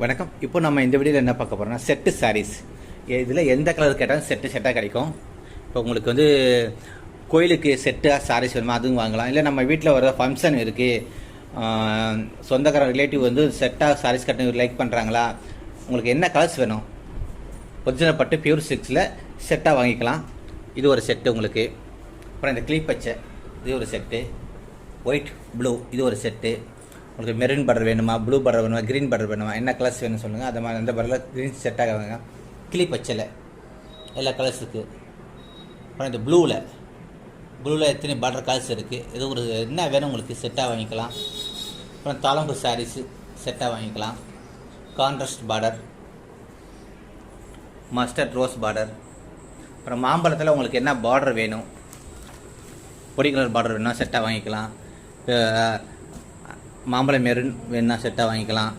வணக்கம். இப்போ நம்ம இந்த வீடியோவில் என்ன பார்க்க போகிறோம்னா செட்டு சாரீஸ். இதில் எந்த கலர் கேட்டாலும் செட்டாக கிடைக்கும். இப்போ உங்களுக்கு வந்து கோயிலுக்கு செட்டாக சாரீஸ் வேணுமா அதுவும் வாங்கலாம். இல்லை நம்ம வீட்டில் வர ஃபங்க்ஷன் இருக்குது, சொந்தக்கார ரிலேட்டிவ் வந்து செட்டாக சாரீஸ் கட்ட லைக் பண்ணுறாங்களா, உங்களுக்கு என்ன கலர்ஸ் வேணும் ஒரிஜினல் பட்டு பியூர் சில்க்ஸில் செட்டாக வாங்கிக்கலாம். இது ஒரு செட்டு உங்களுக்கு. அப்புறம் இந்த கிளீப் பச்சை இது ஒரு செட்டு, ஒயிட் ப்ளூ இது ஒரு செட்டு. உங்களுக்கு மெரூன் பார்டர் வேணுமா, ப்ளூ பார்டர் வேணுமா, க்ரீன் பார்டர் வேணுமா, என்ன கலர்ஸ் வேணும்னு சொல்லுங்கள். அந்த மாதிரி அந்த பார்டரில் க்ரீன் செட்டாக வாங்க. கிளி பச்சையில் எல்லா கலர்ஸ் இருக்குது. அப்புறம் இந்த ப்ளூவில் எத்தனை பார்டர் கலர்ஸ் இருக்குது. இது ஒரு என்ன வேணும் உங்களுக்கு செட்டாக வாங்கிக்கலாம். அப்புறம் தாளம்பு சாரீஸு செட்டாக வாங்கிக்கலாம். Contrast border, mustard rose border. அப்புறம் மாம்பழத்தில் உங்களுக்கு என்ன பார்டர் வேணும், பொடி கலர் பார்டர் வேணும்னா செட்டாக வாங்கிக்கலாம். மாம்பழம் மெரூன் வேணுன்னா செட்டாக வாங்கிக்கலாம்.